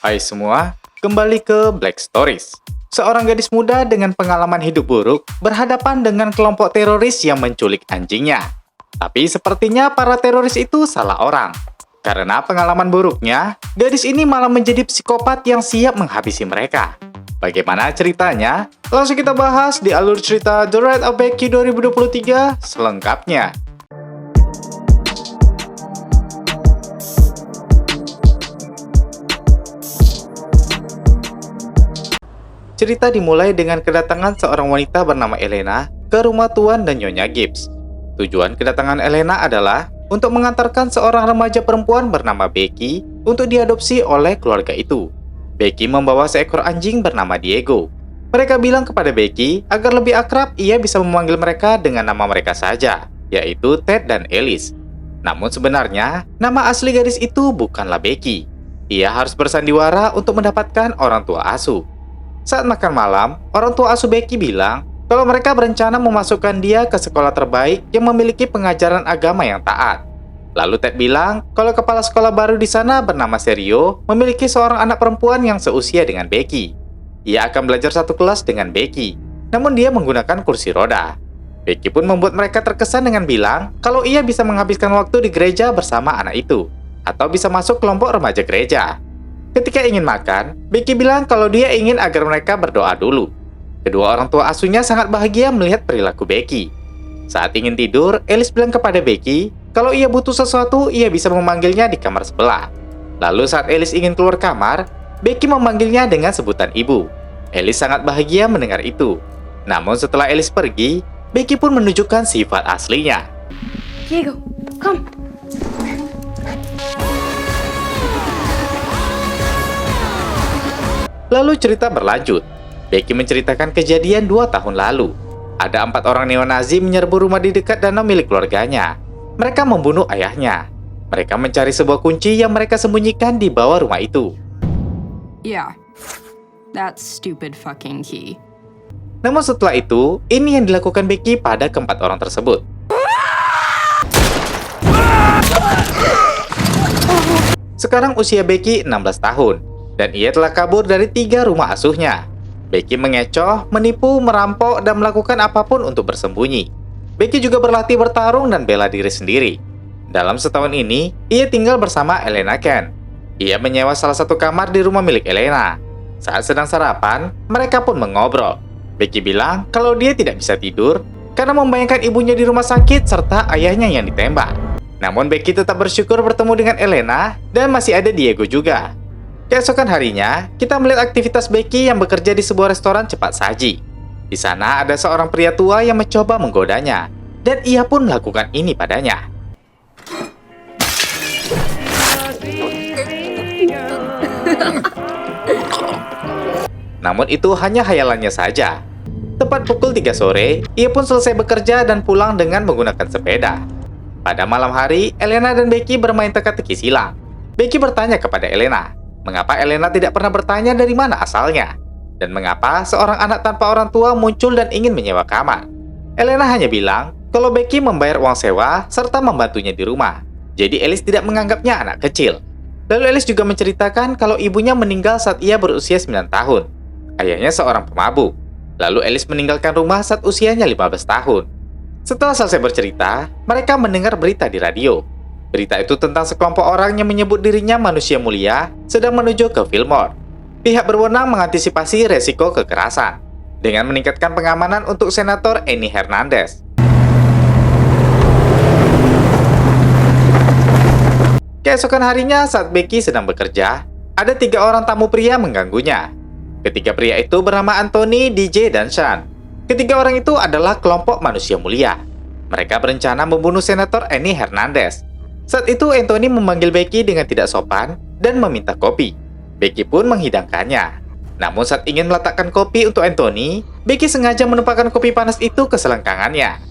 Hai semua, kembali ke Black Stories. Seorang gadis muda dengan pengalaman hidup buruk berhadapan dengan kelompok teroris yang menculik anjingnya. Tapi sepertinya para teroris itu salah orang. Karena pengalaman buruknya, gadis ini malah menjadi psikopat yang siap menghabisi mereka. Bagaimana ceritanya? Langsung kita bahas di alur cerita The Ride of Becky 2023 selengkapnya. Cerita dimulai dengan kedatangan seorang wanita bernama Elena ke rumah Tuan dan Nyonya Gibbs. Tujuan kedatangan Elena adalah untuk mengantarkan seorang remaja perempuan bernama Becky untuk diadopsi oleh keluarga itu. Becky membawa seekor anjing bernama Diego. Mereka bilang kepada Becky agar lebih akrab ia bisa memanggil mereka dengan nama mereka saja, yaitu Ted dan Alice. Namun sebenarnya, nama asli gadis itu bukanlah Becky. Ia harus bersandiwara untuk mendapatkan orang tua asuh. Saat makan malam, orang tua asuh Becky bilang kalau mereka berencana memasukkan dia ke sekolah terbaik yang memiliki pengajaran agama yang taat. Lalu Ted bilang kalau kepala sekolah baru di sana bernama Sergio memiliki seorang anak perempuan yang seusia dengan Becky. Ia akan belajar satu kelas dengan Becky, namun dia menggunakan kursi roda. Becky pun membuat mereka terkesan dengan bilang kalau ia bisa menghabiskan waktu di gereja bersama anak itu, atau bisa masuk kelompok remaja gereja. Ketika ingin makan, Becky bilang kalau dia ingin agar mereka berdoa dulu. Kedua orang tua asuhnya sangat bahagia melihat perilaku Becky. Saat ingin tidur, Alice bilang kepada Becky kalau ia butuh sesuatu, ia bisa memanggilnya di kamar sebelah. Lalu saat Alice ingin keluar kamar, Becky memanggilnya dengan sebutan ibu. Alice sangat bahagia mendengar itu. Namun setelah Alice pergi, Becky pun menunjukkan sifat aslinya. Diego, come. Lalu cerita berlanjut. Becky menceritakan kejadian 2 tahun lalu. Ada 4 orang neo-Nazi menyerbu rumah di dekat danau milik keluarganya. Mereka membunuh ayahnya. Mereka mencari sebuah kunci yang mereka sembunyikan di bawah rumah itu. Yeah, that stupid fucking key. Namun setelah itu, ini yang dilakukan Becky pada keempat orang tersebut. Sekarang usia Becky 16 tahun, dan ia telah kabur dari 3 rumah asuhnya. Becky mengecoh, menipu, merampok, dan melakukan apapun untuk bersembunyi. Becky juga berlatih bertarung dan bela diri sendiri. Dalam setahun ini, ia tinggal bersama Elena Ken. Ia menyewa salah satu kamar di rumah milik Elena. Saat sedang sarapan, mereka pun mengobrol. Becky bilang kalau dia tidak bisa tidur karena membayangkan ibunya di rumah sakit serta ayahnya yang ditembak. Namun Becky tetap bersyukur bertemu dengan Elena dan masih ada Diego juga. Keesokan harinya, kita melihat aktivitas Becky yang bekerja di sebuah restoran cepat saji. Di sana ada seorang pria tua yang mencoba menggodanya, dan ia pun melakukan ini padanya. Namun itu hanya hayalannya saja. Tepat pukul 3 sore, ia pun selesai bekerja dan pulang dengan menggunakan sepeda. Pada malam hari, Elena dan Becky bermain teka-teki silang. Becky bertanya kepada Elena, mengapa Elena tidak pernah bertanya dari mana asalnya? Dan mengapa seorang anak tanpa orang tua muncul dan ingin menyewa kamar? Elena hanya bilang kalau Becky membayar uang sewa serta membantunya di rumah. Jadi Alice tidak menganggapnya anak kecil. Lalu Alice juga menceritakan kalau ibunya meninggal saat ia berusia 9 tahun. Ayahnya seorang pemabuk. Lalu Alice meninggalkan rumah saat usianya 15 tahun. Setelah selesai bercerita, mereka mendengar berita di radio. Berita itu tentang sekelompok orang yang menyebut dirinya manusia mulia sedang menuju ke Fillmore. Pihak berwenang mengantisipasi resiko kekerasan dengan meningkatkan pengamanan untuk Senator Annie Hernandez. Keesokan harinya saat Becky sedang bekerja, ada 3 orang tamu pria mengganggunya. Ketiga pria itu bernama Anthony, DJ, dan Sean. Ketiga orang itu adalah kelompok manusia mulia. Mereka berencana membunuh Senator Annie Hernandez. Saat itu Anthony memanggil Becky dengan tidak sopan dan meminta kopi. Becky pun menghidangkannya. Namun saat ingin meletakkan kopi untuk Anthony, Becky sengaja menumpahkan kopi panas itu ke selangkangannya.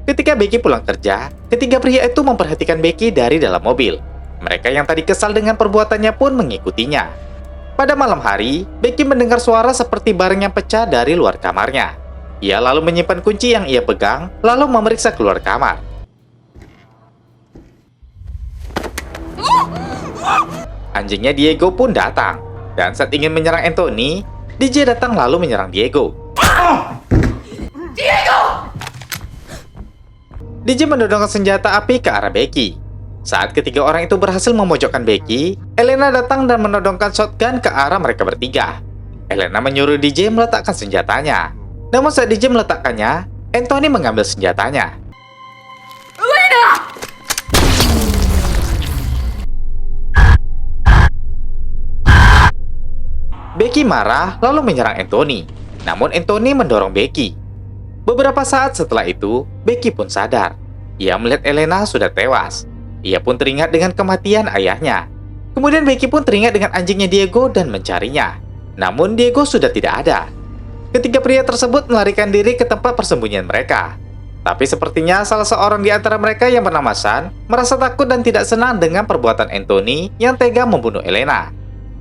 Ketika Becky pulang kerja, ketiga pria itu memperhatikan Becky dari dalam mobil. Mereka yang tadi kesal dengan perbuatannya pun mengikutinya. Pada malam hari, Becky mendengar suara seperti barang yang pecah dari luar kamarnya. Ia lalu menyimpan kunci yang ia pegang, lalu memeriksa keluar kamar. Anjingnya Diego pun datang. Dan saat ingin menyerang Anthony, DJ datang lalu menyerang Diego. DJ mendodongkan senjata api ke arah Becky. Saat ketiga orang itu berhasil memojokkan Becky, Elena datang dan menodongkan shotgun ke arah mereka bertiga. Elena menyuruh DJ meletakkan senjatanya. Namun saat DJ meletakkannya, Anthony mengambil senjatanya. Becky marah lalu menyerang Anthony. Namun Anthony mendorong Becky. Beberapa saat setelah itu, Becky pun sadar. Ia melihat Elena sudah tewas. Ia pun teringat dengan kematian ayahnya. Kemudian Becky pun teringat dengan anjingnya Diego dan mencarinya. Namun Diego sudah tidak ada. Ketiga pria tersebut melarikan diri ke tempat persembunyian mereka. Tapi sepertinya salah seorang di antara mereka yang bernama San merasa takut dan tidak senang dengan perbuatan Anthony yang tega membunuh Elena.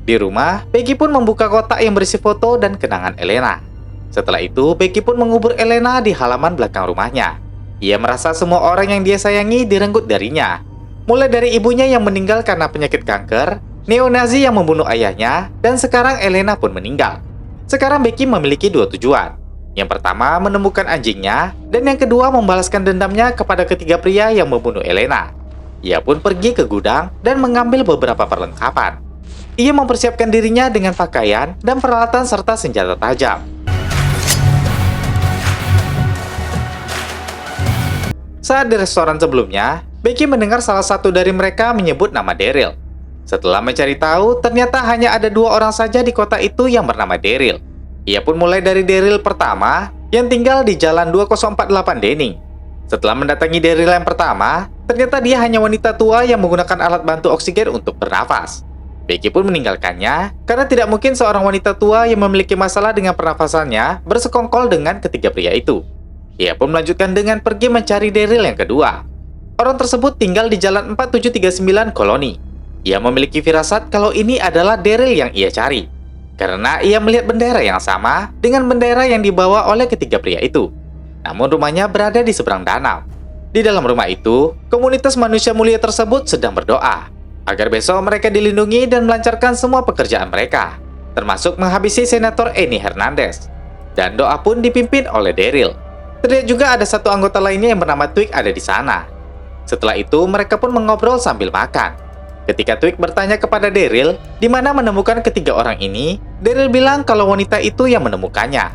Di rumah, Becky pun membuka kotak yang berisi foto dan kenangan Elena. Setelah itu, Becky pun mengubur Elena di halaman belakang rumahnya. Ia merasa semua orang yang dia sayangi direnggut darinya. Mulai dari ibunya yang meninggal karena penyakit kanker, neo-Nazi yang membunuh ayahnya, dan sekarang Elena pun meninggal. Sekarang Becky memiliki dua tujuan. Yang pertama, menemukan anjingnya, dan yang kedua, membalaskan dendamnya kepada ketiga pria yang membunuh Elena. Ia pun pergi ke gudang dan mengambil beberapa perlengkapan. Ia mempersiapkan dirinya dengan pakaian dan peralatan serta senjata tajam. Saat di restoran sebelumnya, Becky mendengar salah satu dari mereka menyebut nama Daryl. Setelah mencari tahu, ternyata hanya ada dua orang saja di kota itu yang bernama Daryl. Ia pun mulai dari Daryl pertama yang tinggal di Jalan 2048 Denning. Setelah mendatangi Daryl yang pertama, ternyata dia hanya wanita tua yang menggunakan alat bantu oksigen untuk bernafas. Becky pun meninggalkannya karena tidak mungkin seorang wanita tua yang memiliki masalah dengan pernafasannya bersekongkol dengan ketiga pria itu. Ia pun melanjutkan dengan pergi mencari Daryl yang kedua. Orang tersebut tinggal di Jalan 4739 Koloni. Ia memiliki firasat kalau ini adalah Daryl yang ia cari, karena ia melihat bendera yang sama dengan bendera yang dibawa oleh ketiga pria itu. Namun rumahnya berada di seberang danau. Di dalam rumah itu, komunitas manusia mulia tersebut sedang berdoa agar besok mereka dilindungi dan melancarkan semua pekerjaan mereka, termasuk menghabisi Senator Annie Hernandez. Dan doa pun dipimpin oleh Daryl. Terlihat juga ada satu anggota lainnya yang bernama Twig ada di sana. Setelah itu, mereka pun mengobrol sambil makan. Ketika Twig bertanya kepada Daryl di mana menemukan ketiga orang ini, Daryl bilang kalau wanita itu yang menemukannya.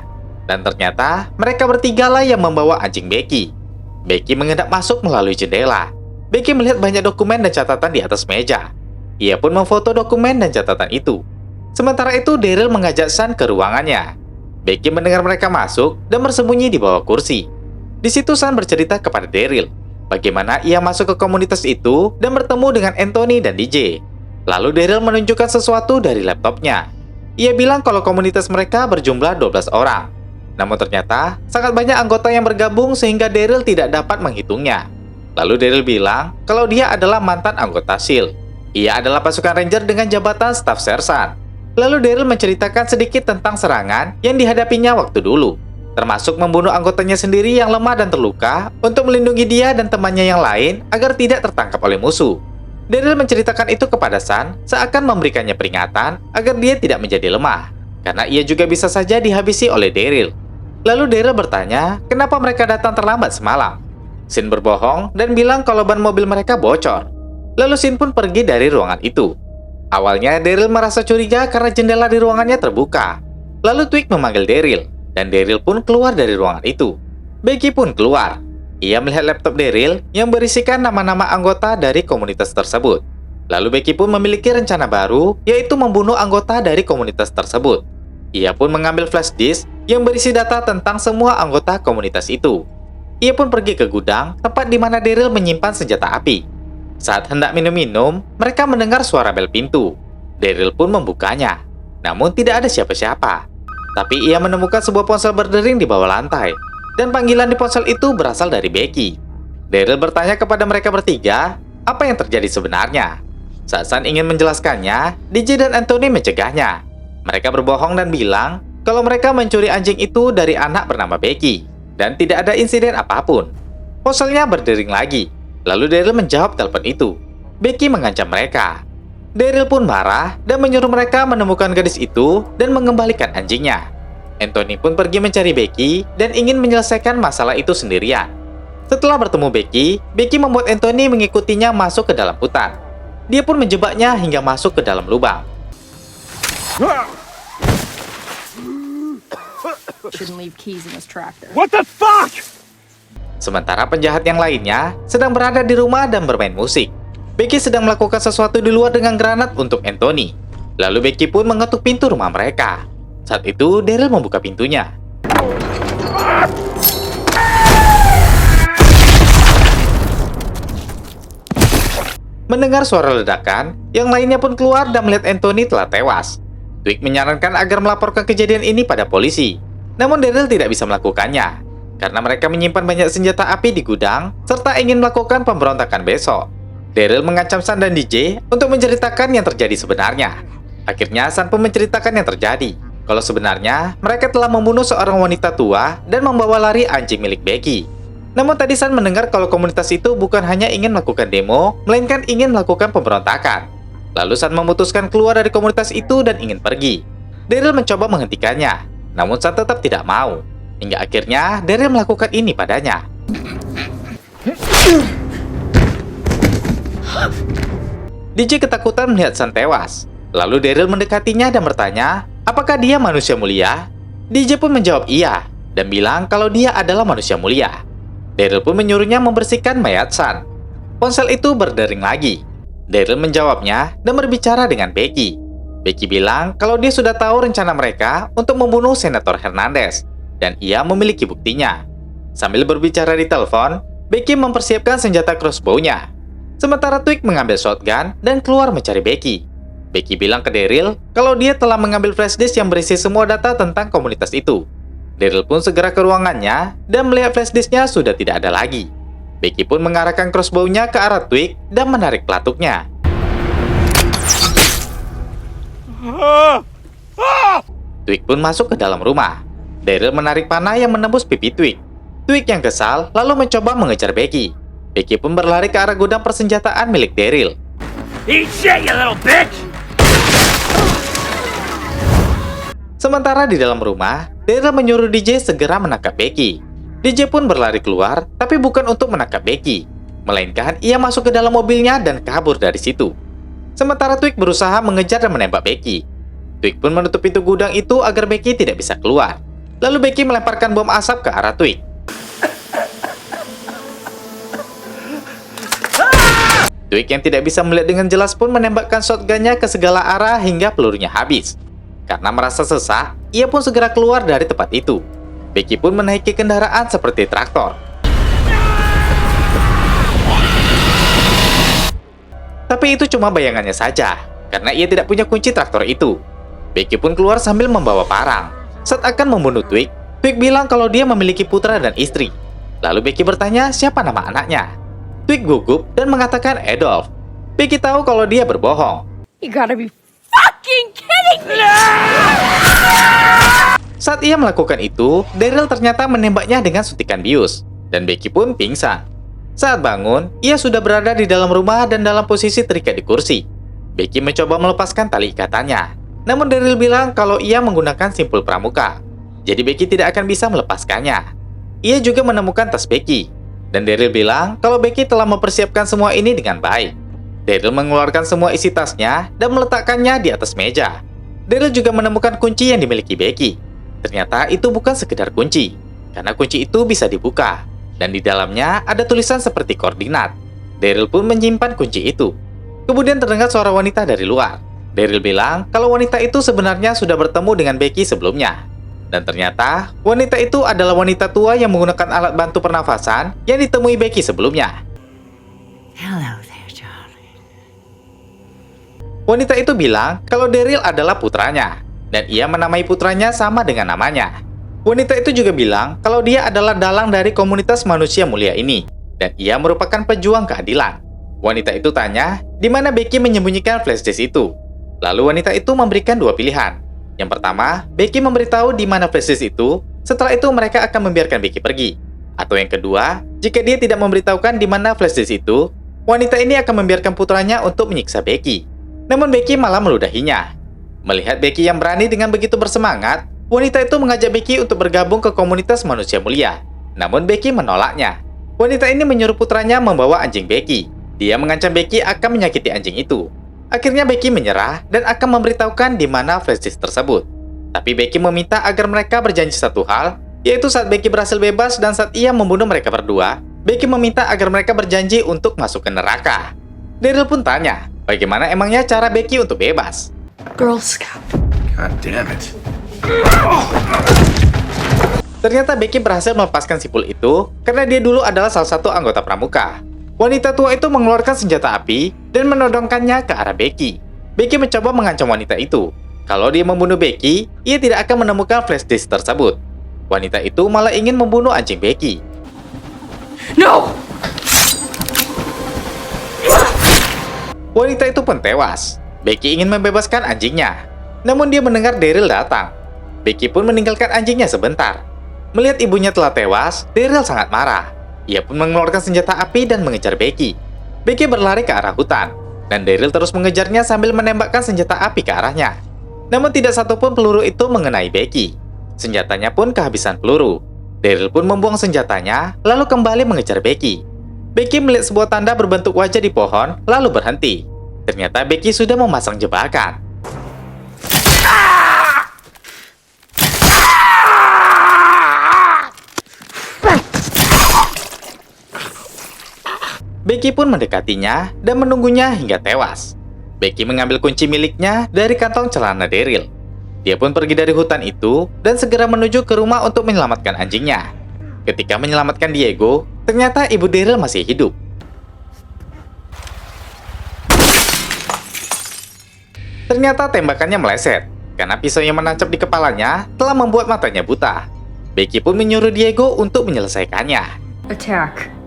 Dan ternyata mereka bertiga lah yang membawa anjing Becky. Becky mengendap masuk melalui jendela. Becky melihat banyak dokumen dan catatan di atas meja. Ia pun memfoto dokumen dan catatan itu. Sementara itu, Daryl mengajak San ke ruangannya. Becky mendengar mereka masuk dan bersembunyi di bawah kursi. Di situ San bercerita kepada Daryl bagaimana ia masuk ke komunitas itu dan bertemu dengan Anthony dan DJ. Lalu Daryl menunjukkan sesuatu dari laptopnya. Ia bilang kalau komunitas mereka berjumlah 12 orang. Namun ternyata sangat banyak anggota yang bergabung sehingga Daryl tidak dapat menghitungnya. Lalu Daryl bilang kalau dia adalah mantan anggota SEAL. Ia adalah pasukan ranger dengan jabatan staf sersan. Lalu Daryl menceritakan sedikit tentang serangan yang dihadapinya waktu dulu, termasuk membunuh anggotanya sendiri yang lemah dan terluka untuk melindungi dia dan temannya yang lain agar tidak tertangkap oleh musuh. Daryl menceritakan itu kepada San seakan memberikannya peringatan agar dia tidak menjadi lemah, karena ia juga bisa saja dihabisi oleh Daryl. Lalu Daryl bertanya kenapa mereka datang terlambat semalam. Sin berbohong dan bilang kalau ban mobil mereka bocor. Lalu Sin pun pergi dari ruangan itu. Awalnya Daryl merasa curiga karena jendela di ruangannya terbuka. Lalu Twig memanggil Daryl, dan Daryl pun keluar dari ruangan itu. Becky pun keluar. Ia melihat laptop Daryl yang berisikan nama-nama anggota dari komunitas tersebut. Lalu Becky pun memiliki rencana baru, yaitu membunuh anggota dari komunitas tersebut. Ia pun mengambil flash disk yang berisi data tentang semua anggota komunitas itu. Ia pun pergi ke gudang, tempat di mana Daryl menyimpan senjata api. Saat hendak minum-minum, mereka mendengar suara bel pintu. Daryl pun membukanya. Namun tidak ada siapa-siapa. Tapi ia menemukan sebuah ponsel berdering di bawah lantai. Dan panggilan di ponsel itu berasal dari Becky. Daryl bertanya kepada mereka bertiga, apa yang terjadi sebenarnya. Saat San ingin menjelaskannya, DJ dan Anthony mencegahnya. Mereka berbohong dan bilang kalau mereka mencuri anjing itu dari anak bernama Becky. Dan tidak ada insiden apapun. Ponselnya berdering lagi. Lalu Daryl menjawab telepon itu. Becky mengancam mereka. Daryl pun marah dan menyuruh mereka menemukan gadis itu dan mengembalikan anjingnya. Anthony pun pergi mencari Becky dan ingin menyelesaikan masalah itu sendirian. Setelah bertemu Becky membuat Anthony mengikutinya masuk ke dalam hutan. Dia pun menjebaknya hingga masuk ke dalam lubang. Shouldn't leave keys in this tractor. What the fuck? Sementara penjahat yang lainnya sedang berada di rumah dan bermain musik. Becky sedang melakukan sesuatu di luar dengan granat untuk Anthony. Lalu Becky pun mengetuk pintu rumah mereka. Saat itu Daryl membuka pintunya. Mendengar suara ledakan, yang lainnya pun keluar dan melihat Anthony telah tewas. Twig menyarankan agar melaporkan kejadian ini pada polisi. Namun Daryl tidak bisa melakukannya, karena mereka menyimpan banyak senjata api di gudang, serta ingin melakukan pemberontakan besok. Daryl mengancam Sun dan DJ untuk menceritakan yang terjadi sebenarnya. Akhirnya Sun pun menceritakan yang terjadi. Kalau sebenarnya, mereka telah membunuh seorang wanita tua dan membawa lari anjing milik Becky. Namun tadi Sun mendengar kalau komunitas itu bukan hanya ingin melakukan demo, melainkan ingin melakukan pemberontakan. Lalu Sun memutuskan keluar dari komunitas itu dan ingin pergi. Daryl mencoba menghentikannya, namun Sun tetap tidak mau. Hingga akhirnya Daryl melakukan ini padanya. DJ ketakutan melihat Sun tewas. Lalu Daryl mendekatinya dan bertanya, apakah dia manusia mulia? DJ pun menjawab iya, dan bilang kalau dia adalah manusia mulia. Daryl pun menyuruhnya membersihkan mayat Sun. Ponsel itu berdering lagi. Daryl menjawabnya dan berbicara dengan Becky. Becky bilang kalau dia sudah tahu rencana mereka untuk membunuh Senator Hernandez, dan ia memiliki buktinya. Sambil berbicara di telepon, Becky mempersiapkan senjata crossbow-nya. Sementara Twig mengambil shotgun dan keluar mencari Becky. Becky bilang ke Daryl kalau dia telah mengambil flash disk yang berisi semua data tentang komunitas itu. Daryl pun segera ke ruangannya dan melihat flash disknya sudah tidak ada lagi. Becky pun mengarahkan crossbow-nya ke arah Twig dan menarik pelatuknya. Twig pun masuk ke dalam rumah. Daryl menarik panah yang menembus pipi Twig. Twig yang kesal lalu mencoba mengejar Becky. Becky pun berlari ke arah gudang persenjataan milik Daryl. Eat shit, you little bitch! Sementara di dalam rumah, Daryl menyuruh DJ segera menangkap Becky. DJ pun berlari keluar, tapi bukan untuk menangkap Becky, melainkan ia masuk ke dalam mobilnya dan kabur dari situ. Sementara Twig berusaha mengejar dan menembak Becky. Twig pun menutup pintu gudang itu agar Becky tidak bisa keluar. Lalu Becky melemparkan bom asap ke arah Twig. Twig yang tidak bisa melihat dengan jelas pun menembakkan shotgunnya ke segala arah hingga pelurunya habis. Karena merasa sesak, ia pun segera keluar dari tempat itu. Becky pun menaiki kendaraan seperti traktor. Tapi itu cuma bayangannya saja, karena ia tidak punya kunci traktor itu. Becky pun keluar sambil membawa parang. Saat akan membunuh Twig, Twig bilang kalau dia memiliki putra dan istri. Lalu Becky bertanya siapa nama anaknya. Twig gugup dan mengatakan Adolf. Becky tahu kalau dia berbohong. You gotta be fucking kidding me! Saat ia melakukan itu, Daryl ternyata menembaknya dengan suntikan bius, dan Becky pun pingsan. Saat bangun, ia sudah berada di dalam rumah dan dalam posisi terikat di kursi. Becky mencoba melepaskan tali ikatannya, namun Daryl bilang kalau ia menggunakan simpul pramuka, jadi Becky tidak akan bisa melepaskannya. Ia juga menemukan tas Becky, dan Daryl bilang kalau Becky telah mempersiapkan semua ini dengan baik. Daryl mengeluarkan semua isi tasnya dan meletakkannya di atas meja. Daryl juga menemukan kunci yang dimiliki Becky. Ternyata itu bukan sekedar kunci, karena kunci itu bisa dibuka, dan di dalamnya ada tulisan seperti koordinat. Daryl pun menyimpan kunci itu. Kemudian terdengar suara wanita dari luar. Daryl bilang kalau wanita itu sebenarnya sudah bertemu dengan Becky sebelumnya. Dan ternyata wanita itu adalah wanita tua yang menggunakan alat bantu pernafasan yang ditemui Becky sebelumnya. Hello there, darling. Wanita itu bilang kalau Daryl adalah putranya, dan ia menamai putranya sama dengan namanya. Wanita itu juga bilang kalau dia adalah dalang dari komunitas manusia mulia ini, dan ia merupakan pejuang keadilan. Wanita itu tanya, di mana Becky menyembunyikan flash disk itu. Lalu wanita itu memberikan dua pilihan. Yang pertama, Becky memberitahu di mana flash disk itu, setelah itu mereka akan membiarkan Becky pergi. Atau yang kedua, jika dia tidak memberitahukan di mana flash disk itu, wanita ini akan membiarkan putranya untuk menyiksa Becky. Namun Becky malah meludahinya. Melihat Becky yang berani dengan begitu bersemangat, wanita itu mengajak Becky untuk bergabung ke komunitas manusia mulia. Namun Becky menolaknya. Wanita ini menyuruh putranya membawa anjing Becky. Dia mengancam Becky akan menyakiti anjing itu. Akhirnya Becky menyerah dan akan memberitahukan di mana flash disk tersebut. Tapi Becky meminta agar mereka berjanji satu hal, yaitu saat Becky berhasil bebas dan saat ia membunuh mereka berdua, Becky meminta agar mereka berjanji untuk masuk ke neraka. Daryl pun tanya, bagaimana emangnya cara Becky untuk bebas? Girl Scout. God damn it. Ternyata Becky berhasil melepaskan sipul itu karena dia dulu adalah salah satu anggota pramuka. Wanita tua itu mengeluarkan senjata api dan menodongkannya ke arah Becky. Becky mencoba mengancam wanita itu. Kalau dia membunuh Becky, ia tidak akan menemukan flash disk tersebut. Wanita itu malah ingin membunuh anjing Becky. No! Wanita itu pun tewas. Becky ingin membebaskan anjingnya. Namun dia mendengar Daryl datang. Becky pun meninggalkan anjingnya sebentar. Melihat ibunya telah tewas, Daryl sangat marah. Ia pun mengeluarkan senjata api dan mengejar Becky. Becky berlari ke arah hutan, dan Daryl terus mengejarnya sambil menembakkan senjata api ke arahnya. Namun tidak satupun peluru itu mengenai Becky. Senjatanya pun kehabisan peluru. Daryl pun membuang senjatanya, lalu kembali mengejar Becky. Becky melihat sebuah tanda berbentuk wajah di pohon, lalu berhenti. Ternyata Becky sudah memasang jebakan. Becky pun mendekatinya dan menunggunya hingga tewas. Becky mengambil kunci miliknya dari kantong celana Daryl. Dia pun pergi dari hutan itu dan segera menuju ke rumah untuk menyelamatkan anjingnya. Ketika menyelamatkan Diego, ternyata ibu Daryl masih hidup. Ternyata tembakannya meleset, karena pisau yang menancap di kepalanya telah membuat matanya buta. Becky pun menyuruh Diego untuk menyelesaikannya. Attack.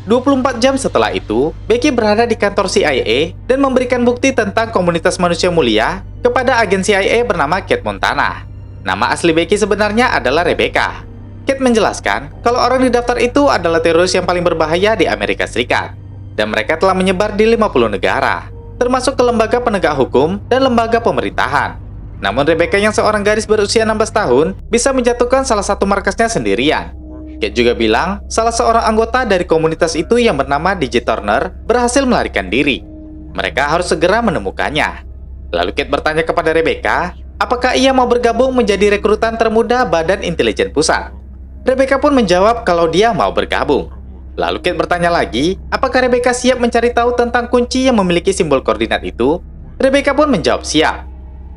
24 jam setelah itu, Becky berada di kantor CIA dan memberikan bukti tentang komunitas manusia mulia kepada agen CIA bernama Kate Montana. Nama asli Becky sebenarnya adalah Rebecca. Kate menjelaskan kalau orang di daftar itu adalah teroris yang paling berbahaya di Amerika Serikat. Dan mereka telah menyebar di 50 negara, termasuk ke lembaga penegak hukum dan lembaga pemerintahan. Namun Rebecca yang seorang gadis berusia 16 tahun bisa menjatuhkan salah satu markasnya sendirian. Kate juga bilang salah seorang anggota dari komunitas itu yang bernama DJ Turner berhasil melarikan diri. Mereka harus segera menemukannya. Lalu Kate bertanya kepada Rebecca, apakah ia mau bergabung menjadi rekrutan termuda Badan Intelijen Pusat. Rebecca pun menjawab kalau dia mau bergabung. Lalu Kate bertanya lagi, apakah Rebecca siap mencari tahu tentang kunci yang memiliki simbol koordinat itu? Rebecca pun menjawab siap.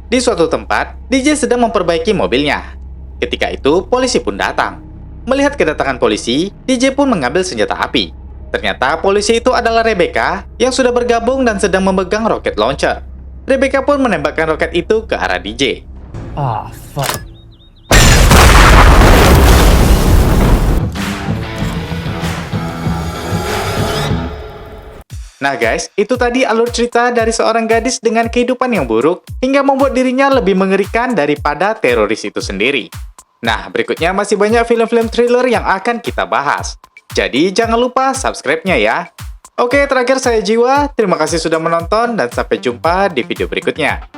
Di suatu tempat, DJ sedang memperbaiki mobilnya. Ketika itu, polisi pun datang. Melihat kedatangan polisi, DJ pun mengambil senjata api. Ternyata polisi itu adalah Rebecca yang sudah bergabung dan sedang memegang roket launcher. Rebecca pun menembakkan roket itu ke arah DJ. Oh, fuck. Nah guys, itu tadi alur cerita dari seorang gadis dengan kehidupan yang buruk hingga membuat dirinya lebih mengerikan daripada teroris itu sendiri. Nah, berikutnya masih banyak film-film thriller yang akan kita bahas. Jadi jangan lupa subscribe-nya ya. Oke, terakhir saya Jiwa. Terima kasih sudah menonton dan sampai jumpa di video berikutnya.